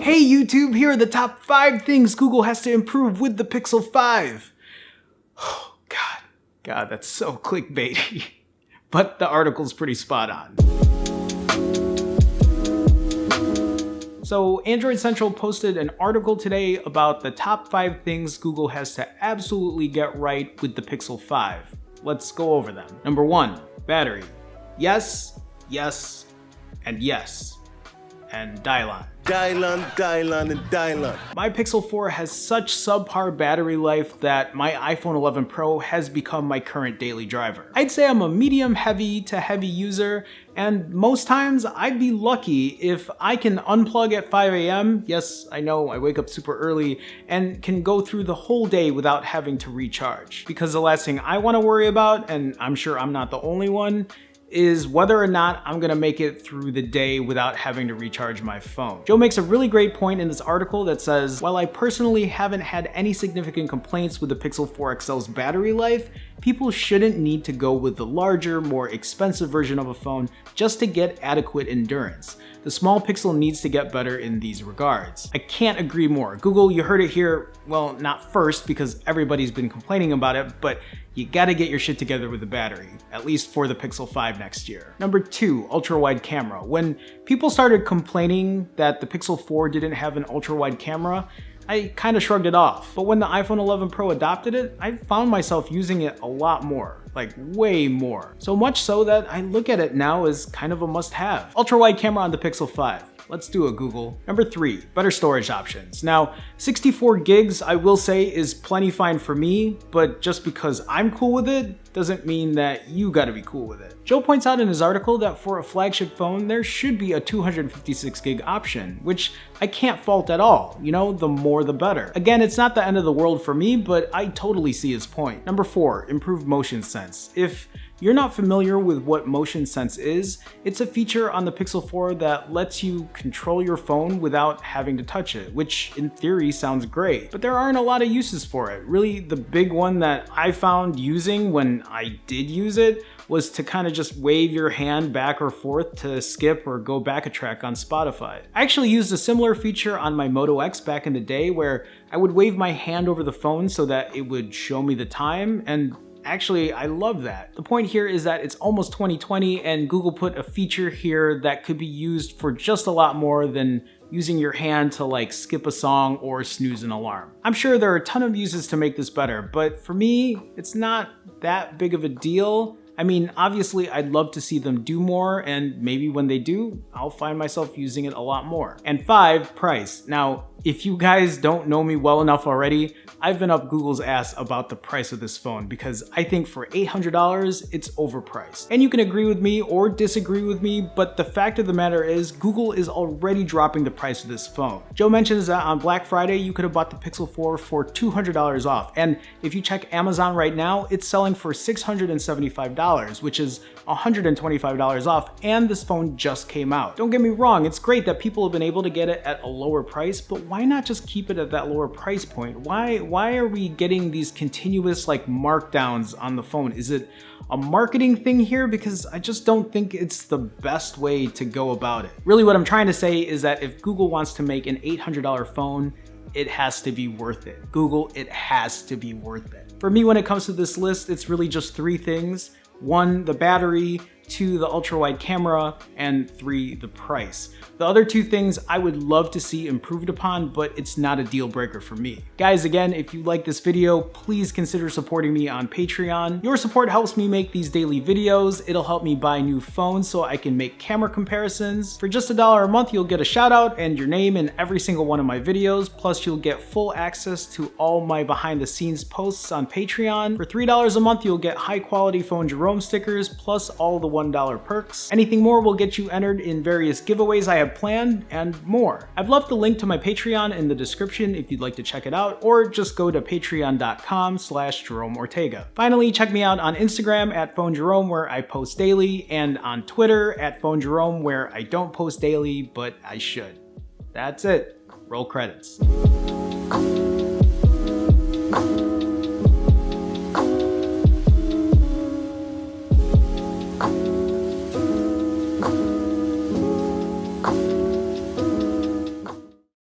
Hey YouTube, here are the top 5 things Google has to improve with the Pixel 5. Oh God, that's so clickbaity. But the article's pretty spot on. So Android Central posted an article today about the top 5 things Google has to absolutely get right with the Pixel 5. Let's go over them. Number 1, battery. Yes, yes, and yes. And Dylon. Dylon. My Pixel 4 has such subpar battery life that my iPhone 11 Pro has become my current daily driver. I'd say I'm a medium heavy to heavy user, and most times I'd be lucky if I can unplug at 5 a.m. Yes, I know I wake up super early and can go through the whole day without having to recharge. Because the last thing I want to worry about, and I'm sure I'm not the only one, is whether or not I'm gonna make it through the day without having to recharge my phone. Joe makes a really great point in this article that says, while I personally haven't had any significant complaints with the Pixel 4 XL's battery life, people shouldn't need to go with the larger, more expensive version of a phone just to get adequate endurance. The small Pixel needs to get better in these regards. I can't agree more. Google, you heard it here, well, not first because everybody's been complaining about it, but you gotta get your shit together with the battery, at least for the Pixel 5 next year. Number 2, ultra-wide camera. When people started complaining that the Pixel 4 didn't have an ultra-wide camera, I kind of shrugged it off. But when the iPhone 11 Pro adopted it, I found myself using it a lot more. Like way more. So much so that I look at it now as kind of a must-have. Ultra-wide camera on the Pixel 5. Let's do it, Google. Number 3, better storage options. Now, 64 gigs I will say is plenty fine for me, but just because I'm cool with it doesn't mean that you gotta be cool with it. Joe points out in his article that for a flagship phone, there should be a 256 gig option, which I can't fault at all. You know, the more the better. Again, it's not the end of the world for me, but I totally see his point. Number 4, improved motion sense. If you're not familiar with what motion sense is, it's a feature on the Pixel 4 that lets you control your phone without having to touch it, which in theory sounds great, but there aren't a lot of uses for it. Really, the big one that I found using when I did use it was to kind of just wave your hand back or forth to skip or go back a track on Spotify. I actually used a similar feature on my Moto X back in the day where I would wave my hand over the phone so that it would show me the time, and actually, I love that. The point here is that it's almost 2020 and Google put a feature here that could be used for just a lot more than using your hand to like skip a song or snooze an alarm. I'm sure there are a ton of uses to make this better, but for me, it's not that big of a deal. I mean, obviously I'd love to see them do more, and maybe when they do, I'll find myself using it a lot more. And 5, price. Now, if you guys don't know me well enough already, I've been up Google's ass about the price of this phone because I think for $800, it's overpriced. And you can agree with me or disagree with me, but the fact of the matter is Google is already dropping the price of this phone. Joe mentions that on Black Friday, you could have bought the Pixel 4 for $200 off. And if you check Amazon right now, it's selling for $675, which is $125 off, and this phone just came out. Don't get me wrong, it's great that people have been able to get it at a lower price, but why not just keep it at that lower price point? Why are we getting these continuous like markdowns on the phone? Is it a marketing thing here? Because I just don't think it's the best way to go about it. Really what I'm trying to say is that if Google wants to make an $800 phone, it has to be worth it. Google, it has to be worth it. For me, when it comes to this list, it's really just 3 things. 1, the battery, 2, the ultra-wide camera, and 3, the price. The other 2 things I would love to see improved upon, but it's not a deal breaker for me. Guys, again, if you like this video, please consider supporting me on Patreon. Your support helps me make these daily videos. It'll help me buy new phones so I can make camera comparisons. For just $1 a month, you'll get a shout out and your name in every single one of my videos. Plus, you'll get full access to all my behind the scenes posts on Patreon. For $3 a month, you'll get high quality Phone Jerome stickers, plus all the $1 perks. Anything more will get you entered in various giveaways I have planned and more. I've left the link to my Patreon in the description if you'd like to check it out, or just go to patreon.com/Jerome Ortega. Finally, check me out on Instagram at Phone Jerome where I post daily, and on Twitter at Phone Jerome where I don't post daily, but I should. That's it. Roll credits.